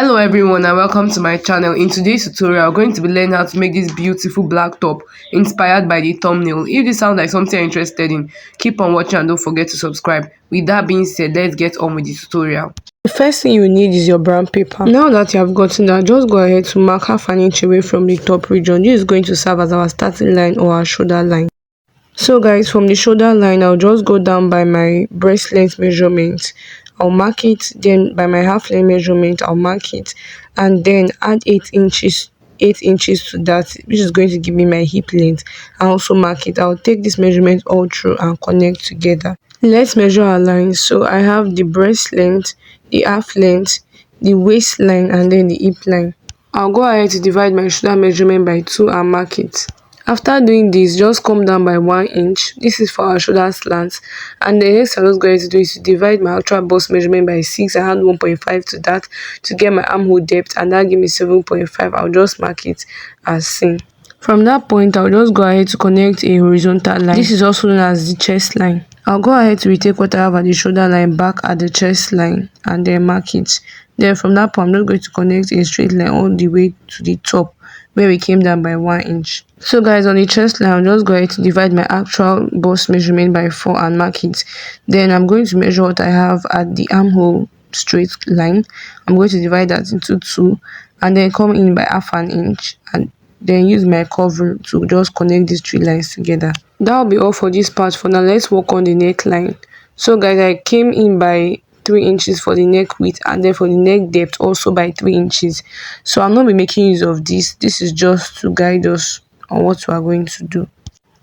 Hello everyone and welcome to my channel. In today's tutorial, I'm going to be learning how to make this beautiful black top inspired by the thumbnail. If this sounds like something you're interested in, keep on watching and don't forget to subscribe. With that being said, let's get on with the tutorial. The first thing you need is your brown paper. Now that you have gotten that, just go ahead to mark half an inch away from the top region. This is going to serve as our starting line or our shoulder line. So guys, from the shoulder line, I'll just go down by my breast length measurement. I'll mark it, then by my half length measurement, I'll mark it, and then add 8 inches to that, which is going to give me my hip length. I'll also mark it. I'll take this measurement all through and connect together. Let's measure our lines. So I have the breast length, the half length, the waistline, and then the hip line. I'll go ahead to divide my shoulder measurement by 2 and mark it. After doing this, just come down by 1 inch. This is for our shoulder slants. And the next I'm just going to do is to divide my actual bust measurement by 6 and add 1.5 to that to get my armhole depth, and that give me 7.5. I'll just mark it as seen. From that point, I'll just go ahead to connect a horizontal line. This is also known as the chest line. I'll go ahead to retake what I have at the shoulder line back at the chest line and then mark it. Then from that point, I'm just going to connect a straight line all the way to the top where we came down by 1 inch. So guys, on the chest line, I'm just going to divide my actual bust measurement by 4 and mark it. Then I'm going to measure what I have at the armhole straight line. I'm going to divide that into 2 and then come in by half an inch and then use my cover to just connect these 3 lines together. That'll be all for this part. For now, let's work on the neckline. So guys, I came in by 3 inches for the neck width, and then for the neck depth also by 3 inches. So I'll not be making use of this. This is just to guide us on what we are going to do.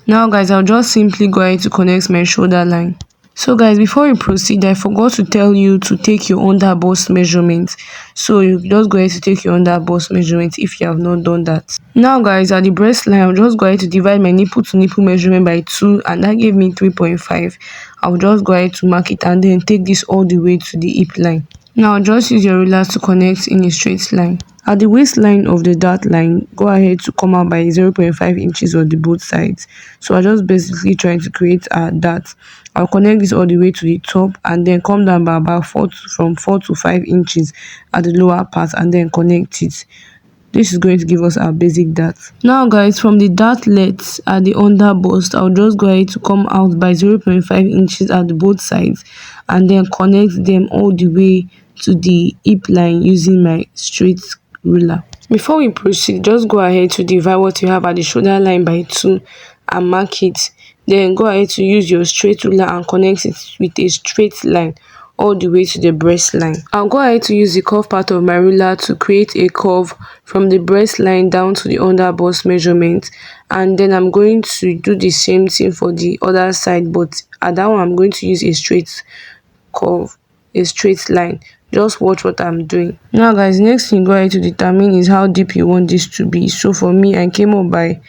Now guys, I'll just simply go ahead to connect my shoulder line. So guys, before we proceed, I forgot to tell you to take your under bust measurement. So you just go ahead to take your under bust measurement if you have not done that. Now guys, at the breast line, I'll just go ahead to divide my nipple to nipple measurement by 2 and that gave me 3.5. I'll just go ahead to mark it and then take this all the way to the hip line. Now just use your ruler to connect in a straight line. At the waistline of the dart line, go ahead to come out by 0.5 inches on the both sides. So I'm just basically trying to create a dart. I'll connect this all the way to the top and then come down by about from 4 to 5 inches at the lower part and then connect it. This is going to give us our basic dart. Now guys, from the dartlets at the under bust, I'll just go ahead to come out by 0.5 inches at the both sides and then connect them all the way to the hip line using my straight ruler. Before we proceed, just go ahead to divide what you have at the shoulder line by 2 and mark it. Then go ahead to use your straight ruler and connect it with a straight line all the way to the breast line. I'll go ahead to use the curve part of my ruler to create a curve from the breast line down to the under bust measurement, and then I'm going to do the same thing for the other side, but at that one I'm going to use a straight curve, a straight line. Just watch what I'm doing. Now guys, next thing go ahead to determine is how deep you want this to be. So for me, I came up by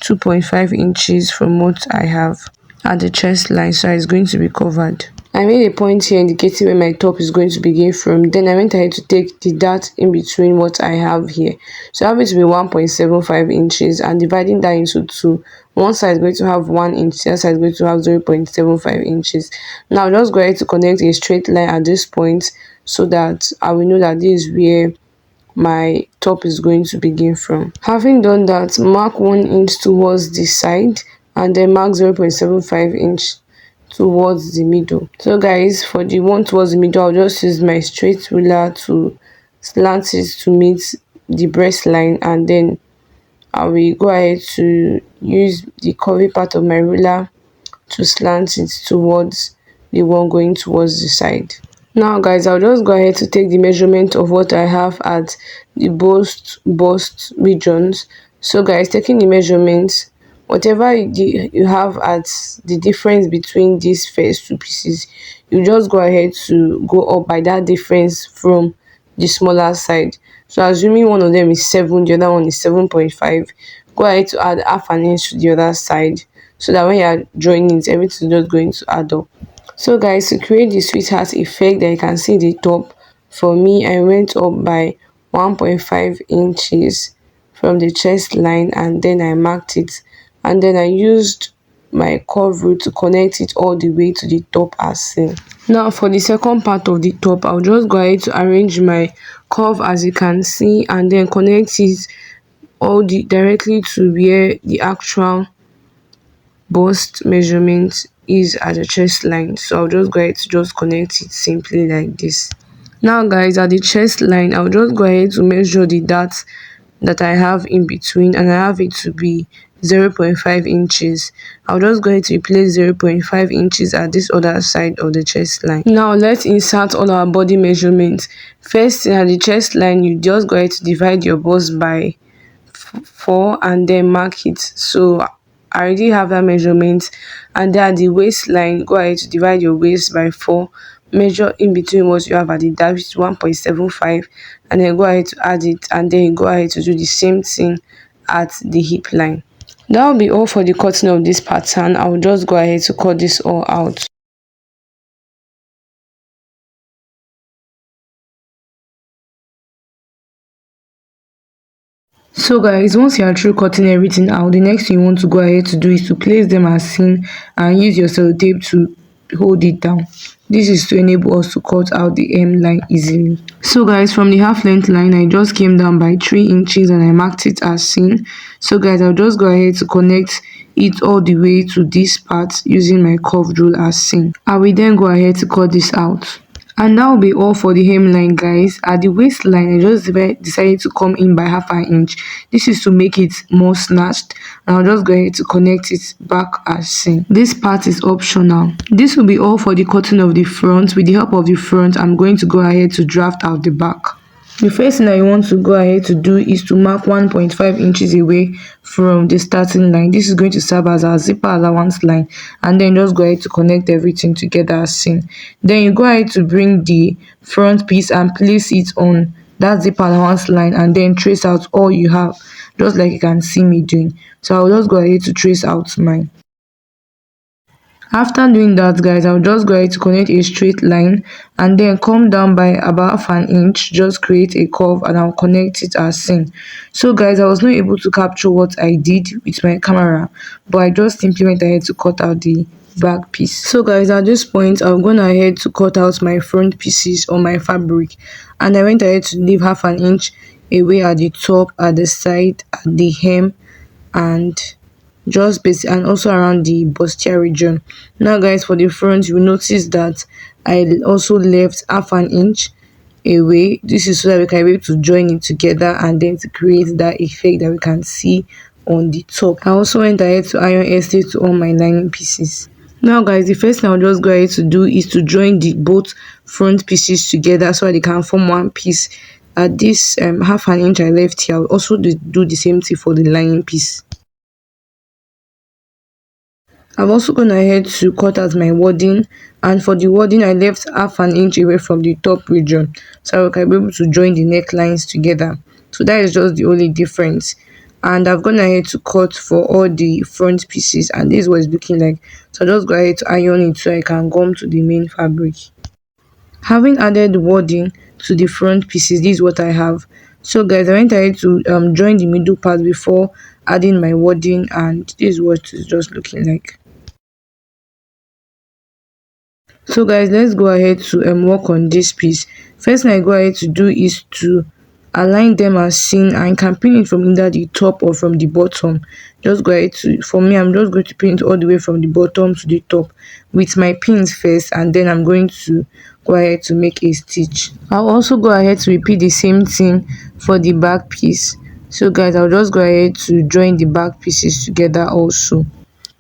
2.5 inches from what I have at the chest line, so it's going to be covered. I made a point here indicating where my top is going to begin from. Then I went ahead to take the dart in between what I have here. So I have it to be 1.75 inches and dividing that into 2. One side is going to have 1 inch, the other side is going to have 0.75 inches. Now just go ahead to connect a straight line at this point so that I will know that this is where my top is going to begin from. Having done that, mark 1 inch towards the side and then mark 0.75 inch towards the middle. So guys, for the one towards the middle, I'll just use my straight ruler to slant it to meet the breast line, and then I will go ahead to use the curvy part of my ruler to slant it towards the one going towards the side. Now guys, I'll just go ahead to take the measurement of what I have at the bust regions. So guys, taking the measurements, whatever you have at the difference between these first 2 pieces, you just go ahead to go up by that difference from the smaller side. So assuming one of them is 7, the other one is 7.5, go ahead to add half an inch to the other side so that when you are joining it, everything is just going to add up. So guys, to create the sweetheart effect that you can see the top, for me, I went up by 1.5 inches from the chest line and then I marked it, and then I used my curve rule to connect it all the way to the top as seen. Now for the second part of the top, I'll just go ahead to arrange my curve as you can see, and then connect it all the directly to where the actual bust measurement is at the chest line. So I'll just go ahead to just connect it simply like this. Now guys, at the chest line, I'll just go ahead to measure the dart that I have in between, and I have it to be 0.5 inches. I'll just go ahead to place 0.5 inches at this other side of the chest line. Now let's insert all our body measurements. First, at the chest line, you just go ahead to divide your bust by 4 and then mark it. So I already have that measurement. And then at the waistline, go ahead to divide your waist by 4, measure in between what you have at the dart, which is 1.75, and then go ahead to add it, and then go ahead to do the same thing at the hip line. That will be all for the cutting of this pattern. I will just go ahead to cut this all out. So guys, once you are through cutting everything out, the next thing you want to go ahead to do is to place them as seen and use your sellotape to hold it down. This is to enable us to cut out the hemline easily. So guys, from the half length line, I just came down by 3 inches and I marked it as seen. So guys, I'll just go ahead to connect it all the way to this part using my curved rule as seen. I will then go ahead to cut this out. And that will be all for the hemline guys. At the waistline, I just decided to come in by half an inch. This is to make it more snatched, and I'll just go ahead to connect it back as seen. This part is optional. This will be all for the cutting of the front. With the help of the front, I'm going to go ahead to draft out the back. The first thing I want to go ahead to do is to mark 1.5 inches away from the starting line. This is going to serve as our zipper allowance line, and then just go ahead to connect everything together as seen. Then you go ahead to bring the front piece and place it on that zipper allowance line, and then trace out all you have, just like you can see me doing. So I'll just go ahead to trace out mine. After doing that guys, I'll just go ahead to connect a straight line and then come down by about half an inch, just create a curve, and I'll connect it as seen. So guys, I was not able to capture what I did with my camera, but I just simply went ahead to cut out the back piece. So guys, at this point I'm going ahead to cut out my front pieces on my fabric, and I went ahead to leave half an inch away at the top, at the side, at the hem, and just basic, and also around the bustier region. Now guys, for the front, you notice that I also left half an inch away. This is so that we can be able to join it together and then to create that effect that we can see on the top. I also went ahead to iron estate to all my lining pieces. Now guys, the first thing I'll just go ahead to do is to join the both front pieces together so that they can form one piece. At this half an inch I left here, I'll also do the same thing for the lining piece. I've also gone ahead to cut out my wadding, and for the wadding I left half an inch away from the top region so I can be able to join the necklines together. So that is just the only difference. And I've gone ahead to cut for all the front pieces, and this is what it's looking like. So I'll just go ahead to iron it so I can gum to the main fabric. Having added the wadding to the front pieces, this is what I have. So guys, I went ahead to join the middle part before adding my wadding, and this is what it's just looking like. So guys, let's go ahead to work on this piece. First thing I go ahead to do is to align them as seen, and you can pin it from either the top or from the bottom. Just go ahead to, for me, I'm just going to pin it all the way from the bottom to the top with my pins first, and then I'm going to go ahead to make a stitch. I'll also go ahead to repeat the same thing for the back piece. So guys, I'll just go ahead to join the back pieces together also.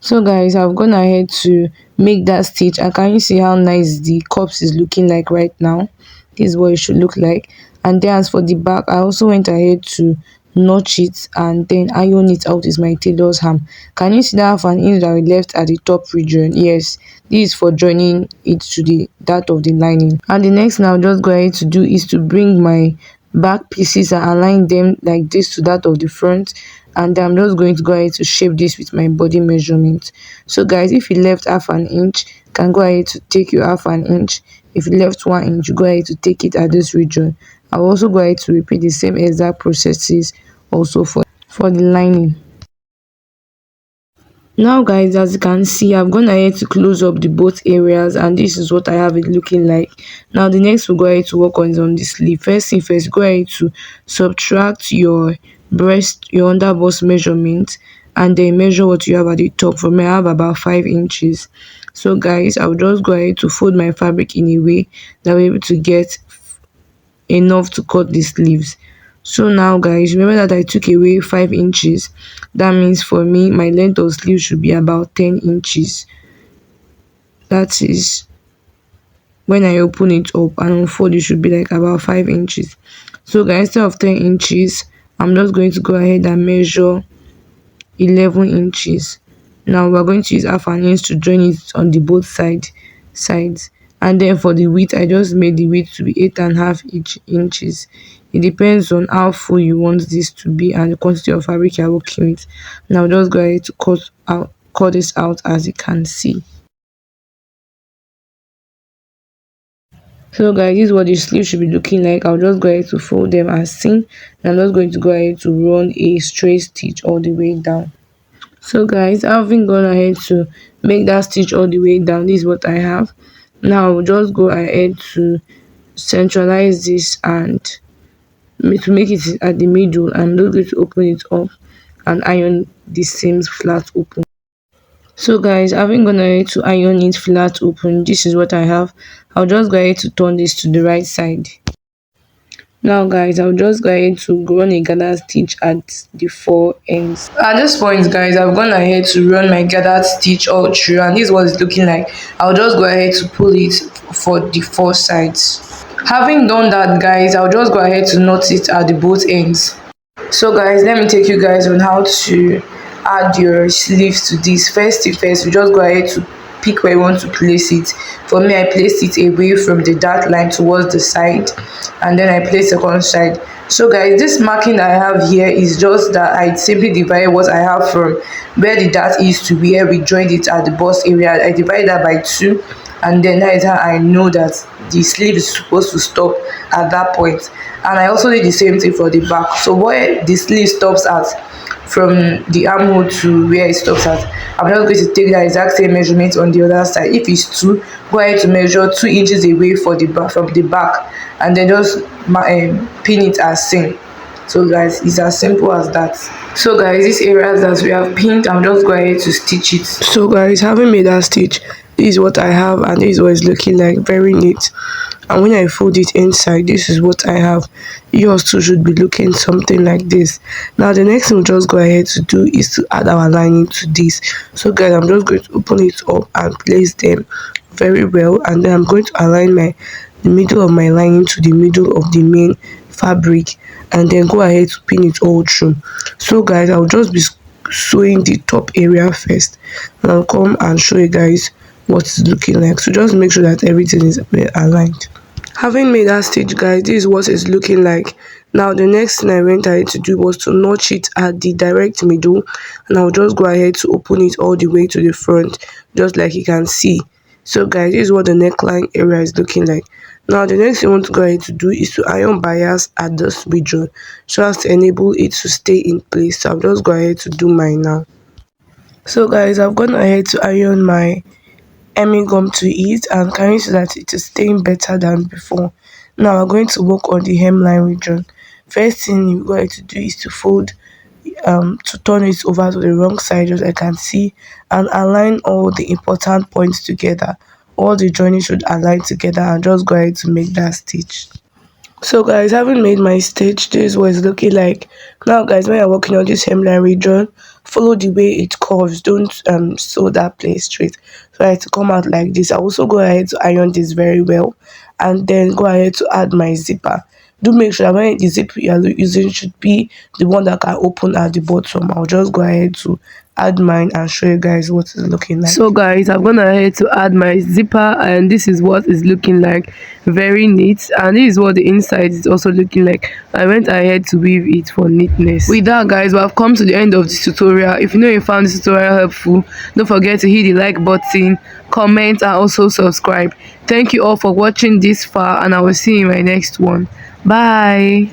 So guys, I've gone ahead to make that stitch, and can you see how nice the cups is looking like right now? This is what it should look like. And then as for the back, I also went ahead to notch it and then iron it out with my tailor's ham. Can you see that half an inch that we left at the top region? Yes, this is for joining it to the that of the lining. And the next thing I'll just go ahead to do is to bring my back pieces and align them like this to that of the front, and then I'm just going to go ahead to shape this with my body measurement. So guys, if you left half an inch, you can go ahead to take your half an inch. If you left 1 inch, you go ahead to take it at this region. I'll also go ahead to repeat the same exact processes also for the lining. Now guys, as you can see, I've gone ahead to close up the both areas, and this is what I have it looking like. Now the next we'll go ahead to work on is on the sleeve. First thing first, go ahead to subtract your under bust measurement, and then measure what you have at the top. For me, I have about 5 inches. So guys, I'll just go ahead to fold my fabric in a way that we're able to get enough to cut the sleeves. So now guys, remember that I took away 5 inches. That means for me, my length of sleeve should be about 10 inches. That is when I open it up and unfold, it should be like about 5 inches. So guys, instead of 10 inches, I'm just going to go ahead and measure 11 inches. Now we're going to use half an inch to join it on the both sides, and then for the width, I just made the width to be 8.5 inches. It depends on how full you want this to be and the quantity of fabric you're working with. Now just go ahead to cut this out, as you can see. So guys, this is what the sleeve should be looking like. I'll just go ahead to fold them as seen, and I'm just going to go ahead to run a straight stitch all the way down. So guys, having gone ahead to make that stitch all the way down, this is what I have. Now I'll just go ahead to centralize this, and to make it at the middle, I'm just going to open it up and iron the seams flat open. So guys, having gone ahead to iron it flat open, this is what I have. I'll just go ahead to turn this to the right side. Now guys, I'll just go ahead to run a gather stitch at the four ends. At this point guys, I've gone ahead to run my gathered stitch all through, and this is what it's looking like. I'll just go ahead to pull it for the four sides. Having done that guys, I'll just go ahead to knot it at the both ends. So guys, let me take you guys on how to add your sleeves to this. First thing first, you just go ahead to pick where you want to place it. For me, I placed it away from the dart line towards the side, and then I placed the second side. So guys, this marking that I have here is just that I simply divided what I have from where the dart is to where we joined it at the bust area. I divided that by 2, and then that is how I know that the sleeve is supposed to stop at that point. And I also did the same thing for the back. So where the sleeve stops at, from the armhole to where it stops at, I'm just going to take that exact same measurement on the other side. If it's 2, go ahead to measure 2 inches away for the back, from the back, and then just pin it as seen. So guys, it's as simple as that. So guys, these areas that we have pinned, I'm just going ahead to stitch it. So guys, having made that stitch, this is what I have, and this is what it's looking like. Very neat. And when I fold it inside, this is what I have. Yours too should be looking something like this. Now the next thing we'll just go ahead to do is to add our lining to this. So guys, I'm just going to open it up and place them very well, and then I'm going to align the middle of my lining to the middle of the main fabric, and then go ahead to pin it all through. So guys, I'll just be sewing the top area first, and I'll come and show you guys what it's looking like. So just make sure that everything is well aligned. Having made that stitch guys, this is what it's looking like. Now the next thing I went ahead to do was to notch it at the direct middle, and I'll just go ahead to open it all the way to the front, just like you can see. So guys, this is what the neckline area is looking like. Now the next thing I want to go ahead to do is to iron bias at this region, so as to enable it to stay in place. So I'll just go ahead to do mine now. So guys, I've gone ahead to iron my hemming gum to it, and can you see that it is staying better than before. Now we're going to work on the hemline region. First thing you're going to do is to fold, to turn it over to the wrong side, as I can see, and align all the important points together. All the joining should align together, and just go ahead to make that stitch. So guys, having made my stitch, this is what it's looking like. Now guys, when you're working on this hemline region, follow the way it curves. Don't sew that place straight, so I had to come out like this. I also go ahead to iron this very well, and then go ahead to add my zipper. Do make sure that when the zipper you're using should be the one that can open at the bottom. I'll just go ahead to add mine and show you guys what it's looking like. So guys, I'm gonna ahead to add my zipper, and this is what it's looking like. Very neat, and this is what the inside is also looking like. I went ahead to weave it for neatness. With that guys, we have come to the end of this tutorial. If you know you found this tutorial helpful, don't forget to hit the like button, comment, and also subscribe. Thank you all for watching this far, and I will see you in my next one. Bye.